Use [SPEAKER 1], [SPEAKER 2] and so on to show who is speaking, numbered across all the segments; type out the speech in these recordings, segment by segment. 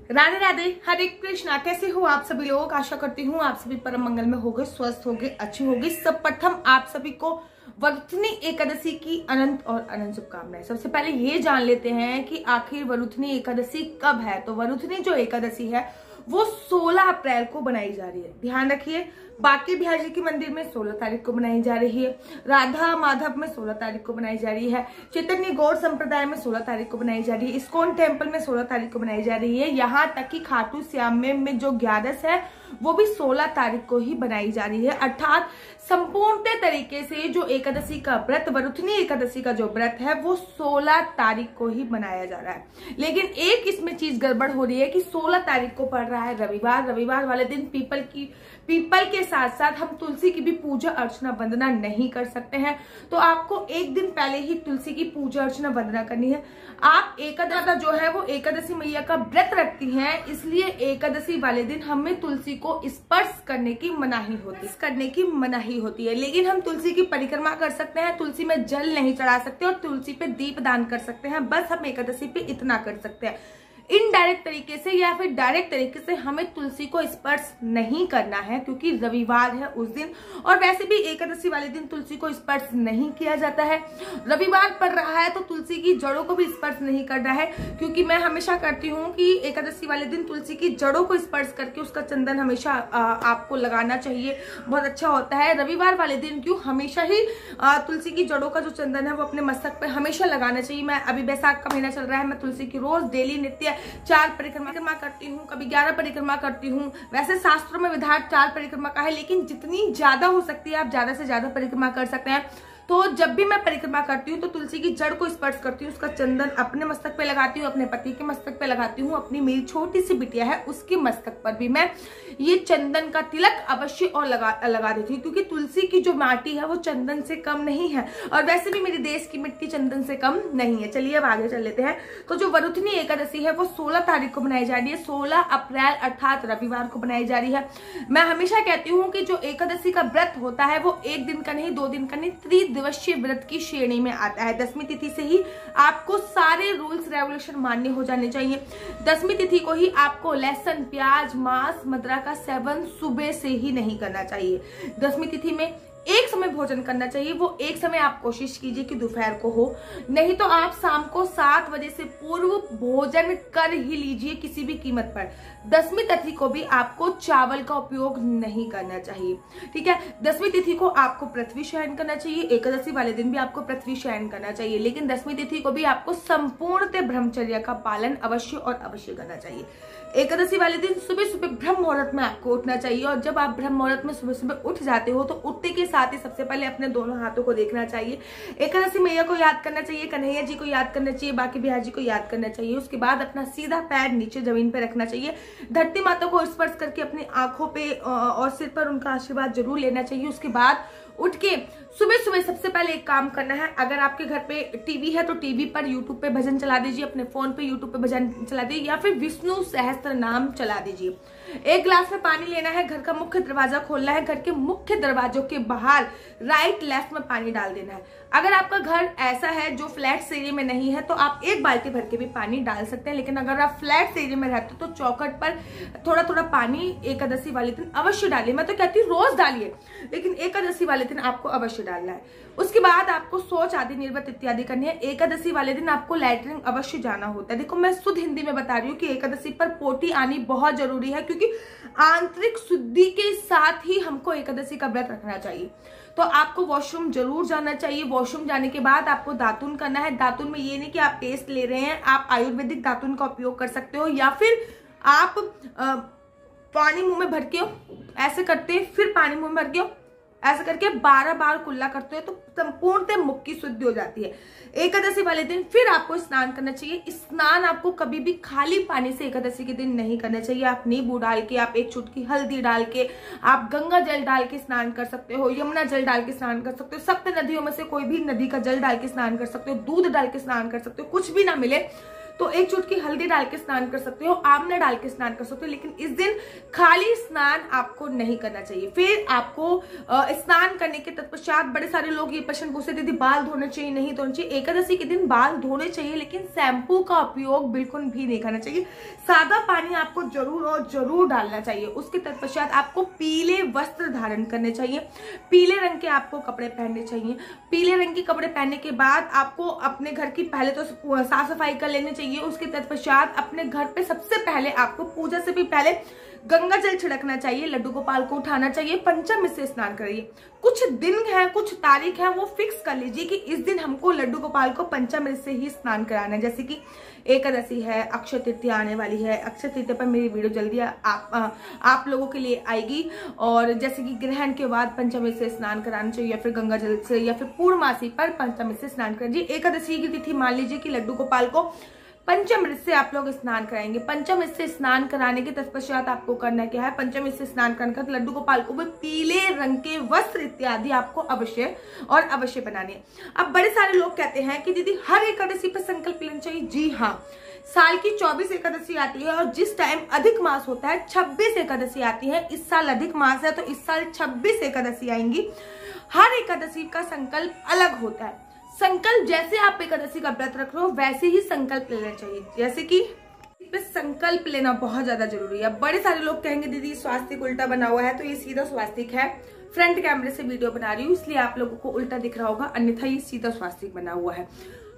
[SPEAKER 1] राधे राधे, हरे कृष्णा। कैसे हो आप सभी लोग? आशा करती हूँ आप सभी परम मंगल में होगे, स्वस्थ होगे, अच्छे होगे। सब प्रथम आप सभी को वरुथनी एकादशी की अनंत और अनंत शुभकामनाएं। सबसे पहले ये जान लेते हैं कि आखिर वरुथनी एकादशी कब है। तो वरुथनी जो एकादशी है वो 16 अप्रैल को बनाई जा रही है। ध्यान रखिए, बाकी बिहार जी के मंदिर में 16 तारीख को बनाई जा रही है, राधा माधव में 16 तारीख को बनाई जा रही है, चैतन्य गौड़ संप्रदाय में 16 तारीख को बनाई जा रही है, इस्कॉन टेम्पल में 16 तारीख को बनाई जा रही है। यहाँ तक कि खाटू श्याम में जो 11 है वो भी 16 तारीख को ही बनाई जा रही है। अर्थात संपूर्ण तरीके से जो एकादशी का व्रत, वरुथनी एकादशी का जो व्रत है वो 16 तारीख को ही बनाया जा रहा है। लेकिन एक इसमें चीज गड़बड़ हो रही है कि 16 तारीख को पड़ रहा है रविवार। रविवार वाले दिन पीपल के साथ साथ हम तुलसी की भी पूजा अर्चना वंदना नहीं कर सकते हैं। तो आपको एक दिन पहले ही तुलसी की पूजा अर्चना वंदना करनी है। आप एकादशी जो है वो एकादशी मैया का व्रत रखती हैं, इसलिए एकादशी वाले दिन हमें तुलसी को स्पर्श करने की मनाही होती है। लेकिन हम तुलसी की परिक्रमा कर सकते हैं, तुलसी में जल नहीं चढ़ा सकते और तुलसी पे दीप दान कर सकते हैं। बस हम एकादशी पे इतना कर सकते हैं। इनडायरेक्ट तरीके से या फिर डायरेक्ट तरीके से हमें तुलसी को स्पर्श नहीं करना है, क्योंकि रविवार है उस दिन। और वैसे भी एकादशी वाले दिन तुलसी को स्पर्श नहीं किया जाता है। रविवार पड़ रहा है तो तुलसी की जड़ों को भी स्पर्श नहीं करना है, क्योंकि मैं हमेशा करती हूँ कि एकादशी वाले दिन तुलसी की जड़ों को स्पर्श करके उसका चंदन हमेशा आपको लगाना चाहिए, बहुत अच्छा होता है। रविवार वाले दिन क्यों, हमेशा ही तुलसी की जड़ों का जो चंदन है वो अपने मस्तक पे हमेशा लगाना चाहिए। मैं अभी बैसाख का महीना चल रहा है, मैं तुलसी की रोज डेली नित्य 4 परिक्रमा करती हूँ, कभी 11 परिक्रमा करती हूँ। वैसे शास्त्रों में विधान 4 परिक्रमा का है, लेकिन जितनी ज्यादा हो सकती है आप ज्यादा से ज्यादा परिक्रमा कर सकते हैं। तो जब भी मैं परिक्रमा करती हूँ तो तुलसी की जड़ को स्पर्श करती हूँ, उसका चंदन अपने मस्तक पे लगाती हूँ, अपने पति के मस्तक पे लगाती हूँ, अपनी मेरी छोटी सी बिटिया है उसके मस्तक पर भी मैं ये चंदन का तिलक अवश्य और लगा देती हूँ, क्योंकि तुलसी की जो माटी है वो चंदन से कम नहीं है, और वैसे भी मेरे देश की मिट्टी चंदन से कम नहीं है। चलिए अब आगे चल लेते हैं। तो जो वरुथनी एकादशी है वो 16 तारीख को बनाई जा रही है, 16 अप्रैल अर्थात रविवार को बनाई जा रही है। मैं हमेशा कहती हूँ कि जो एकादशी का व्रत होता है वो 1 दिन का नहीं, 2 दिन का नहीं, त्रिदिवसीय व्रत की श्रेणी में आता है। 10वीं तिथि से ही आपको सारे रूल्स रेगुलेशन मान्य हो जाने चाहिए। 10वीं तिथि को ही आपको लहसुन, प्याज, मांस, मदिरा का सेवन सुबह से ही नहीं करना चाहिए। 10वीं तिथि में एक समय भोजन करना चाहिए, वो एक समय आप कोशिश कीजिए कि दोपहर को हो, नहीं तो आप शाम को 7 बजे से पूर्व भोजन कर ही लीजिए किसी भी कीमत पर। 10वीं तिथि को भी आपको चावल का उपयोग नहीं करना चाहिए, ठीक है। 10वीं तिथि को आपको पृथ्वी शयन करना चाहिए, एकादशी वाले दिन भी आपको पृथ्वी शयन करना चाहिए, लेकिन 10वीं तिथि को भी आपको संपूर्ण ब्रह्मचर्य का पालन अवश्य और अवश्य करना चाहिए। एकादशी वाले दिन सुबह सुबह ब्रह्म मुहूर्त में आपको उठना चाहिए, और जब आप ब्रह्म मुहूर्त में सुबह सुबह उठ जाते हो तो उठते के साथ ही सबसे पहले अपने दोनों हाथों को देखना चाहिए। एकादशी मैया को याद करना चाहिए, कन्हैया जी को याद करना चाहिए, बाकी बिहार जी को याद करना चाहिए। उसके बाद अपना सीधा पैर नीचे जमीन पे रखना चाहिए, धरती माता को स्पर्श करके अपनी आंखों पे और सिर पर उनका आशीर्वाद जरूर लेना चाहिए। उसके बाद उठ के सुबह सुबह सबसे पहले एक काम करना है। अगर आपके घर पे टीवी है तो टीवी पर यूट्यूब पे भजन चला दीजिए, अपने फोन पे यूट्यूब पे भजन चला दीजिए, या फिर विष्णु सहस्त्र नाम चला दीजिए। 1 गिलास में पानी लेना है, घर का मुख्य दरवाजा खोलना है, घर के मुख्य दरवाजों के बाहर राइट लेफ्ट में पानी डाल देना है। अगर आपका घर ऐसा है जो फ्लैट एरिया में नहीं है तो आप 1 बाल्टी भर के भी पानी डाल सकते हैं, लेकिन अगर आप फ्लैट एरिया में रहते हो तो चौखट पर थोड़ा थोड़ा पानी एकादशी वाले दिन अवश्य डालिए। मैं तो कहती हूँ रोज डालिए, लेकिन एकादशी वाले दिन आपको अवश्य डालना है। उसके बाद आपको शौच आदि निर्वत इत्यादि करनी है। एकादशी वाले दिन आपको लैट्रिन अवश्य जाना होता है। देखो मैं शुद्ध हिंदी में बता रही हूँ कि एकादशी पर पोटी आनी बहुत जरूरी है, क्योंकि आंतरिक शुद्धि के साथ ही हमको एकादशी का व्रत रखना चाहिए। तो आपको वॉशरूम जरूर जाना चाहिए। वॉशरूम जाने के बाद आपको दातुन करना है। दातुन में ये नहीं कि आप पेस्ट ले रहे हैं, आप आयुर्वेदिक दातुन का उपयोग कर सकते हो, या फिर आप पानी मुंह में भर के ऐसे करते हैं, फिर पानी मुंह में भर के ऐसे करके 12 बार कुल्ला करते हो तो संपूर्ण मुख की शुद्धि हो जाती है। एकादशी वाले दिन फिर आपको स्नान करना चाहिए। स्नान आपको कभी भी खाली पानी से एकादशी के दिन नहीं करना चाहिए। आप नींबू डाल के, आप 1 चुटकी हल्दी डाल के, आप गंगा जल डाल के स्नान कर सकते हो, यमुना जल डाल के स्नान कर सकते हो, सप्त नदियों में से कोई भी नदी का जल डाल के स्नान कर सकते हो, दूध डाल के स्नान कर सकते हो। कुछ भी ना मिले तो एक चुटकी हल्दी डाल के स्नान कर सकते हो, आमला डाल के स्नान कर सकते हो, लेकिन इस दिन खाली स्नान आपको नहीं करना चाहिए। फिर आपको स्नान करने के तत्पश्चात बड़े सारे लोग ये प्रश्न पूछते थे बाल धोने चाहिए नहीं धोने चाहिए। एकादशी के दिन बाल धोने चाहिए, लेकिन शैम्पू का उपयोग बिल्कुल भी नहीं करना चाहिए। सादा पानी आपको जरूर और जरूर डालना चाहिए। उसके तत्पश्चात आपको पीले वस्त्र धारण करने चाहिए, पीले रंग के आपको कपड़े पहनने चाहिए। पीले रंग के कपड़े पहनने के बाद आपको अपने घर की पहले तो साफ सफाई कर लेनी चाहिए। उसके तत्पश्चात अपने घर पे सबसे पहले आपको पूजा से भी पहले गंगा जल छिड़कना चाहिए, लड्डू गोपाल को उठाना चाहिए, पंचम से स्नान करिए। कुछ दिन है, कुछ तारीख है, वो फिक्स कर लीजिए कि इस दिन हमको लड्डू गोपाल को पंचम से ही स्नान कराना है। जैसे कि एकादशी है, अक्षय तृतीया आने वाली है। अक्षय तृतीया पर मेरी वीडियो जल्दी आप लोगों के लिए आएगी। और जैसे कि ग्रहण के बाद पंचमी से स्नान कराना चाहिए, या फिर गंगा जल से, या फिर पूर्णमासी पर पंचमी से स्नान करिए। एकादशी की तिथि मान लीजिए कि लड्डू गोपाल को पंचम से आप लोग स्नान कराएंगे। पंचम से स्नान कराने के तत्पश्चात आपको करना क्या है, पंचम से स्नान करने का लड्डू गोपाल को भी पीले रंग के वस्त्र इत्यादि आपको अवश्य और अवश्य बनाने। अब बड़े सारे लोग कहते हैं कि दीदी हर एकादशी पर संकल्प लेना चाहिए। जी हाँ, साल की 24 एकादशी आती है, और जिस टाइम अधिक मास होता है 26 एकादशी आती है। इस साल अधिक मास है तो इस साल 26 एकादशी आएंगी। हर एकादशी का संकल्प अलग होता है। संकल्प जैसे आप एकादशी का व्रत रख रहे हो वैसे ही संकल्प लेना चाहिए। जैसे कि संकल्प लेना बहुत ज्यादा जरूरी है। बड़े सारे लोग कहेंगे दीदी स्वास्तिक उल्टा बना हुआ है, तो ये सीधा स्वास्तिक है। फ्रंट कैमरे से वीडियो बना रही हूँ इसलिए आप लोगों को उल्टा दिख रहा होगा, अन्यथा ये सीधा स्वास्तिक बना हुआ है।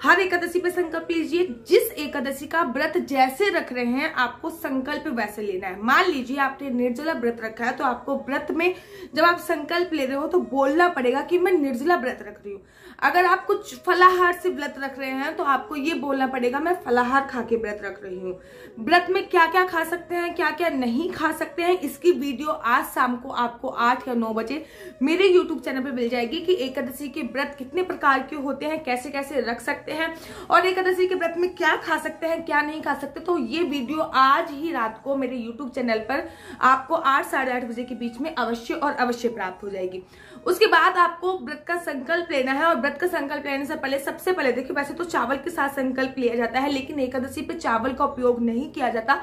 [SPEAKER 1] हर एकादशी पे संकल्प लीजिए। जिस एकादशी का व्रत जैसे रख रहे हैं आपको संकल्प वैसे लेना है। मान लीजिए आपने निर्जला व्रत रखा है, तो आपको व्रत में जब आप संकल्प ले रहे हो तो बोलना पड़ेगा कि मैं निर्जला व्रत रख रही हूँ। अगर आप कुछ फलाहार से व्रत रख रहे हैं तो आपको ये बोलना पड़ेगा मैं फलाहार खा के व्रत रख रही हूँ। व्रत में क्या क्या खा सकते हैं, क्या क्या नहीं खा सकते हैं, इसकी वीडियो आज शाम को आपको 8 या 9 बजे मेरे YouTube चैनल पे मिल जाएगी कि एकादशी के व्रत कितने प्रकार के होते हैं, कैसे कैसे रख सकते हैं, और एकादशी के व्रत में क्या खा सकते हैं, क्या नहीं खा सकते। तो ये वीडियो आज ही रात को मेरे YouTube चैनल पर आपको 8 साढ़े 8 बजे के बीच में अवश्य और अवश्य प्राप्त हो जाएगी। उसके बाद आपको व्रत का संकल्प लेना है, और व्रत का संकल्प लेने से पहले सबसे पहले देखिए, वैसे तो चावल के साथ संकल्प लिया जाता है, लेकिन एकादशी पे चावल का उपयोग नहीं किया जाता।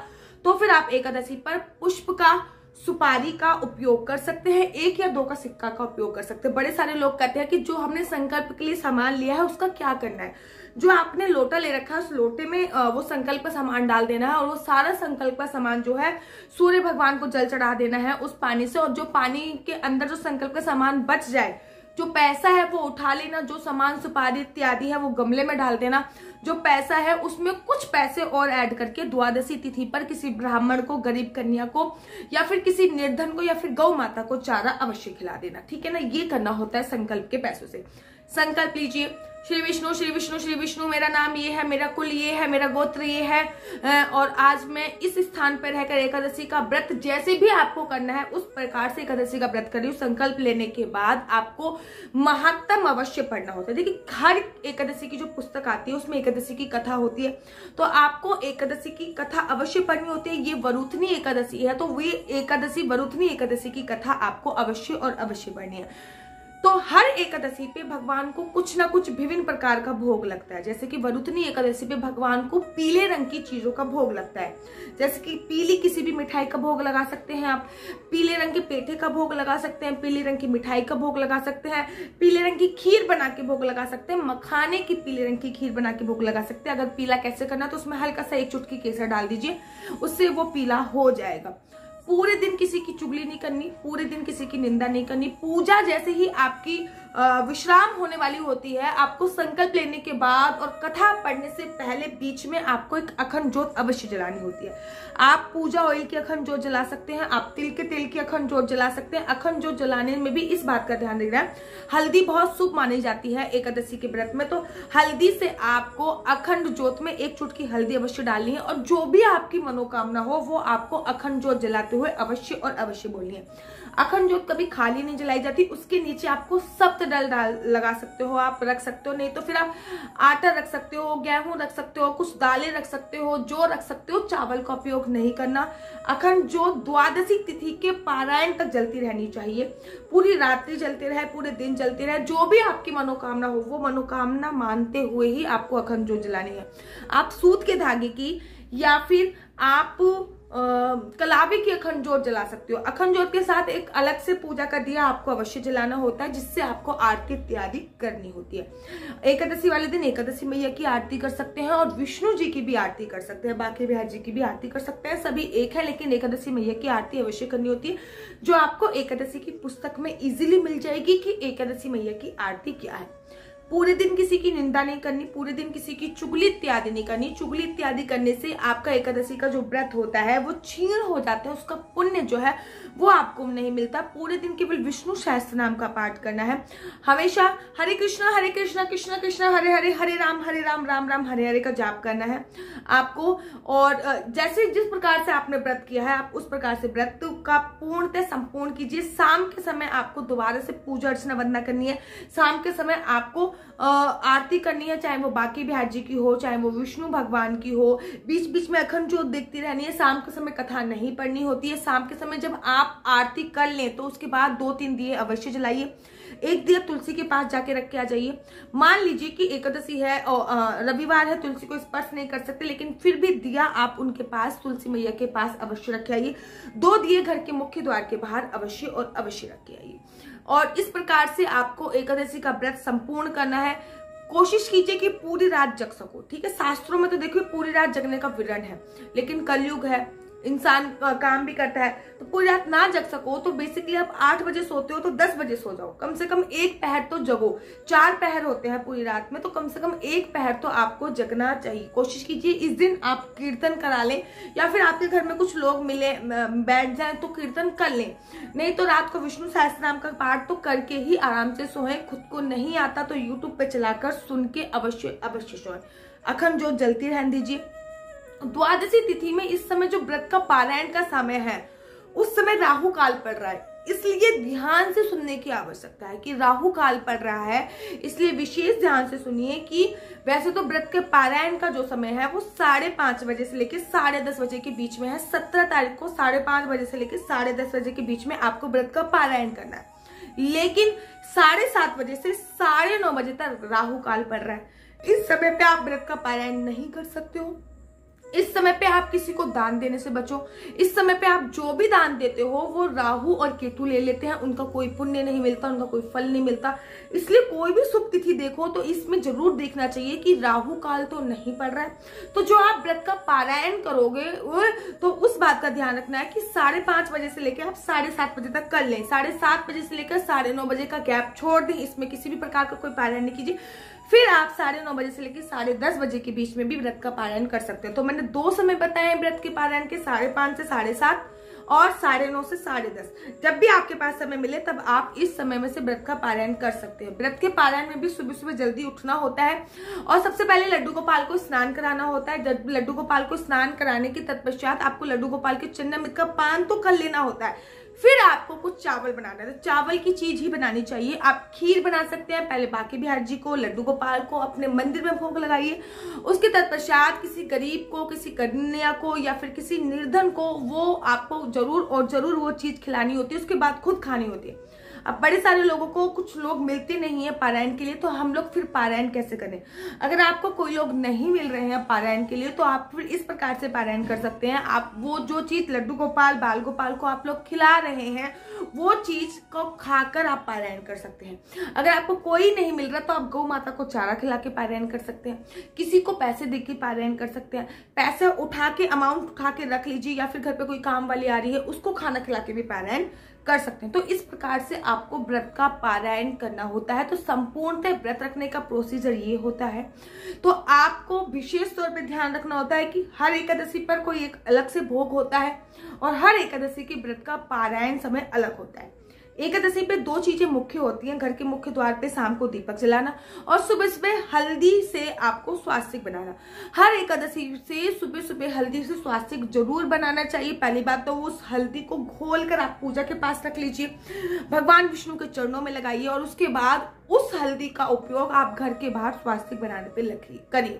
[SPEAKER 1] तो फिर आप एकादशी पर पुष्प का, सुपारी का उपयोग कर सकते हैं, 1 या 2 का सिक्का का उपयोग कर सकते हैं। बड़े सारे लोग कहते हैं कि जो हमने संकल्प के लिए सामान लिया है उसका क्या करना है। जो आपने लोटा ले रखा है उस लोटे में वो संकल्प का सामान डाल देना है, और वो सारा संकल्प का सामान जो है सूर्य भगवान को जल चढ़ा देना है उस पानी से। और जो पानी के अंदर जो संकल्प का सामान बच जाए, जो पैसा है वो उठा लेना, जो सामान सुपारी इत्यादि है वो गमले में डाल देना। जो पैसा है उसमें कुछ पैसे और ऐड करके द्वादशी तिथि पर किसी ब्राह्मण को, गरीब कन्या को, या फिर किसी निर्धन को, या फिर गौ माता को चारा अवश्य खिला देना। ठीक है ना, ये करना होता है संकल्प के पैसों से। संकल्प लीजिए श्री विष्णु श्री विष्णु श्री विष्णु, मेरा नाम ये है, मेरा कुल ये है, मेरा गोत्र ये है, और आज मैं इस स्थान पर रहकर एकादशी का व्रत जैसे भी आपको करना है उस प्रकार से एकादशी का व्रत कर रही हूँ। संकल्प लेने के बाद आपको महात्म अवश्य पढ़ना होता है। देखिए हर एकादशी की जो पुस्तक आती है उसमें एकादशी की कथा होती है, तो आपको एकादशी की कथा अवश्य पढ़नी होती है। ये वरुथनी एकादशी है तो वे एकादशी, वरुथनी एकादशी की कथा आपको अवश्य और अवश्य पढ़नी है। तो हर एकादशी पे भगवान को कुछ ना कुछ विभिन्न प्रकार का भोग लगता है। जैसे कि वरुथनी एकादशी पे भगवान को पीले रंग की चीजों का भोग लगता है। जैसे कि पीली किसी भी मिठाई का भोग लगा सकते हैं आप, पीले रंग के पेठे का भोग लगा सकते हैं, पीले रंग की मिठाई का भोग लगा सकते हैं, पीले रंग की खीर बना के भोग लगा सकते हैं, मखाने की पीले रंग की खीर बना के भोग लगा सकते हैं। अगर पीला कैसे करना तो उसमें हल्का सा 1 चुटकी केसर डाल दीजिए, उससे वो पीला हो जाएगा। पूरे दिन किसी की चुगली नहीं करनी, पूरे दिन किसी की निंदा नहीं करनी। पूजा जैसे ही आपकी विश्राम होने वाली होती है, आपको संकल्प लेने के बाद और कथा पढ़ने से पहले बीच में आपको एक अखंड जोत अवश्य जलानी होती है। आप पूजा ऑयल की अखंड जोत जला सकते हैं, आप तिल के तेल की अखंड जोत जला सकते हैं। अखंड जोत जलाने में भी इस बात का ध्यान रखना है, हल्दी बहुत शुभ मानी जाती है एकादशी के व्रत में, तो हल्दी से आपको अखंड जोत में 1 चुटकी हल्दी अवश्य डालनी है। और जो भी आपकी मनोकामना हो वो आपको अखंड जोत जलाते जलाते हुए अवश्य और अवश्य बोलनी है। अखंड ज्योत कभी खाली नहीं जलाई जाती, उसके नीचे आपको सप्त दल लगा सकते हो, आप रख सकते हो, नहीं तो फिर आप आटा रख सकते हो, गेहूं रख सकते हो, कुछ दालें रख सकते हो, जौ रख सकते हो, चावल का उपयोग नहीं करना। अखंड ज्योत द्वादशी तिथि के पारायण तक जलती रहनी चाहिए, पूरी रात्रि जलते रहे, पूरे दिन जलते रहे, जो भी आपकी मनोकामना हो वो मनोकामना मानते हुए ही आपको अखंड ज्योत जलानी है। आप सूत के धागे की या फिर आप कलावे की अखंड ज्योत जला सकते हो। अखंड ज्योत के साथ एक अलग से पूजा का दिया आपको अवश्य जलाना होता है, जिससे आपको आरती इत्यादि करनी होती है। एकादशी वाले दिन एकादशी मैया की आरती कर सकते हैं और विष्णु जी की भी आरती कर सकते हैं, बाकी बिहार जी की भी आरती कर सकते हैं, सभी एक है, लेकिन एकादशी मैया की आरती अवश्य करनी होती है, जो आपको एकादशी की पुस्तक में इजीली मिल जाएगी कि एकादशी मैया की आरती क्या है। पूरे दिन किसी की निंदा नहीं करनी, पूरे दिन किसी की चुगली इत्यादि नहीं करनी। चुगली इत्यादि करने से आपका एकादशी का जो व्रत होता है वो क्षीण हो जाता है, उसका पुण्य जो है वो आपको नहीं मिलता। पूरे दिन केवल विष्णु सहस्त्र नाम का पाठ करना है, हमेशा हरे कृष्णा कृष्ण कृष्ण हरे हरे, हरे राम राम राम हरे हरे का जाप करना है आपको। और जैसे जिस प्रकार से आपने व्रत किया है आप उस प्रकार से व्रत का पूर्णतः संपूर्ण कीजिए। शाम के समय आपको दोबारा से पूजा अर्चना वंदना करनी है, शाम के समय आपको आरती करनी है, चाहे वो बाकी बिहार जी की हो, चाहे वो विष्णु भगवान की हो। बीच बीच में अखंड ज्योत देखती रहनी है, शाम के समय कथा नहीं पढ़नी होती है। शाम के समय जब आप आरती कर लें तो उसके बाद 2-3 दिए अवश्य जलाइए, एक दिया तुलसी के पास जाके रख के आ जाइए। मान लीजिए कि एकादशी है और रविवार है, तुलसी को स्पर्श नहीं कर सकते, लेकिन फिर भी दिया आप उनके पास तुलसी मैया के पास अवश्य रख के आइए। 2 दिए घर के मुख्य द्वार के बाहर अवश्य और अवश्य रख के आइए। और इस प्रकार से आपको एकादशी का व्रत संपूर्ण करना है। कोशिश कीजिए कि पूरी रात जग सको, ठीक है। शास्त्रों में तो देखिए पूरी रात जगने का विवरण है, लेकिन कलयुग है, इंसान काम भी करता है, तो पूरी रात ना जग सको तो बेसिकली आप 8 बजे सोते हो तो 10 बजे सो जाओ, कम से कम 1 पहर तो जगो। 4 पहर होते हैं पूरी रात में, तो कम से कम 1 पहर तो आपको जगना चाहिए। कोशिश कीजिए इस दिन आप कीर्तन करा लें, या फिर आपके घर में कुछ लोग मिले बैठ जाएं तो कीर्तन कर लें, नहीं तो रात को विष्णु सहस्त्र नाम का पाठ तो करके ही आराम से सोएं। खुद को नहीं आता तो यूट्यूब पे चलाकर सुन के अवश्य अवश्य सोएं। अखंड ज्योत जलती रहने दीजिए। द्वादशी तिथि में इस समय जो व्रत का पारायण का समय है उस समय राहु काल पड़ रहा है, इसलिए ध्यान से सुनने की आवश्यकता है कि राहु काल पड़ रहा है, इसलिए विशेष ध्यान से सुनिए कि वैसे तो व्रत के पारायण का जो समय है वो 5:30 बजे से लेकर 10:30 बजे के बीच में है। 17 तारीख को 5:30 बजे से लेकर 10:30 बजे के बीच में आपको व्रत का पारायण करना है, लेकिन 7:30 बजे से 9:30 बजे तक राहु काल पड़ रहा है। इस समय पे आप व्रत का पारायण नहीं कर सकते हो। इस समय पे आप किसी को दान देने से बचो। इस समय पे आप जो भी दान देते हो वो राहु और केतु ले लेते हैं, उनका कोई पुण्य नहीं मिलता, उनका कोई फल नहीं मिलता। इसलिए कोई भी शुभ तिथि देखो तो इसमें जरूर देखना चाहिए कि राहु काल तो नहीं पड़ रहा है। तो जो आप व्रत का पारायण करोगे तो उस बात का ध्यान रखना है कि 5:30 बजे से लेकर आप 7:30 बजे तक कर लें। 7:30 बजे से लेकर 9:30 बजे का गैप छोड़ दें, इसमें किसी भी प्रकार का कोई पारायण नहीं कीजिए। फिर आप 9:30 बजे से लेकर 10:30 बजे के बीच में भी व्रत का पारायण कर सकते हो। तो मैंने 2 समय बताए व्रत के पारायण के, 5:30 से 7:30 और 9:30 से 10:30। जब भी आपके पास समय मिले तब आप इस समय में से व्रत का पारायण कर सकते हैं। व्रत के पारायण में भी सुबह सुबह जल्दी उठना होता है और सबसे पहले लड्डू गोपाल को स्नान कराना होता है। लड्डू गोपाल को स्नान कराने के तत्पश्चात आपको लड्डू गोपाल के चन्नामृत का पान तो कर लेना होता है। फिर आपको कुछ चावल बनाना है, तो चावल की चीज ही बनानी चाहिए। आप खीर बना सकते हैं, पहले बाकी बिहार जी को, लड्डू गोपाल को अपने मंदिर में भोग लगाइए। उसके तत्पश्चात किसी गरीब को, किसी कन्या को या फिर किसी निर्धन को वो आपको जरूर और जरूर वो चीज खिलानी होती है, उसके बाद खुद खानी होती है। अब बड़े सारे लोगों को कुछ लोग मिलते नहीं है पारायण के लिए, तो हम लोग फिर पारायण कैसे करें? अगर आपको कोई लोग नहीं मिल रहे हैं पारायण के लिए तो आप फिर इस प्रकार से पारायण कर सकते हैं। आप वो जो चीज लड्डू गोपाल, बाल गोपाल को आप लोग खिला रहे हैं वो चीज को खाकर आप पारायण कर सकते हैं। अगर आपको कोई नहीं मिल रहा तो आप गौ माता को चारा खिला के पारायण कर सकते हैं, किसी को पैसे देके पारायण कर सकते हैं। पैसे उठा के, अमाउंट उठा के रख लीजिए, या फिर घर पे कोई काम वाली आ रही है उसको खाना खिला के भी पारायण कर सकते हैं। तो इस प्रकार से आपको व्रत का पारायण करना होता है। तो संपूर्णतः व्रत रखने का प्रोसीजर ये होता है। तो आपको विशेष तौर पे ध्यान रखना होता है कि हर एकादशी पर कोई एक अलग से भोग होता है और हर एकादशी के व्रत का पारायण समय अलग होता है। एकादशी पे 2 चीजें मुख्य होती हैं, घर के मुख्य द्वार पे शाम को दीपक जलाना और सुबह सुबह हल्दी से आपको स्वास्तिक बनाना। हर एकादशी से सुबह सुबह हल्दी से स्वास्तिक जरूर बनाना चाहिए। पहली बात तो उस हल्दी को घोल कर आप पूजा के पास रख लीजिए, भगवान विष्णु के चरणों में लगाइए और उसके बाद उस हल्दी का उपयोग आप घर के बाहर स्वास्तिक बनाने पे करिए।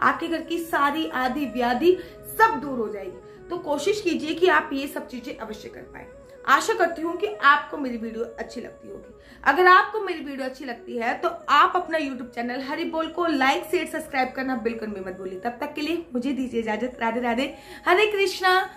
[SPEAKER 1] आपके घर की सारी आदि व्याधि सब दूर हो जाएगी। तो कोशिश कीजिए कि आप ये सब चीजें अवश्य कर पाए। आशा करती हूँ कि आपको मेरी वीडियो अच्छी लगती होगी। अगर आपको मेरी वीडियो अच्छी लगती है तो आप अपना YouTube चैनल हरि बोल को लाइक शेयर सब्सक्राइब करना बिल्कुल भी मत भूलिए। तब तक के लिए मुझे दीजिए इजाजत। राधे राधे, हरे कृष्णा।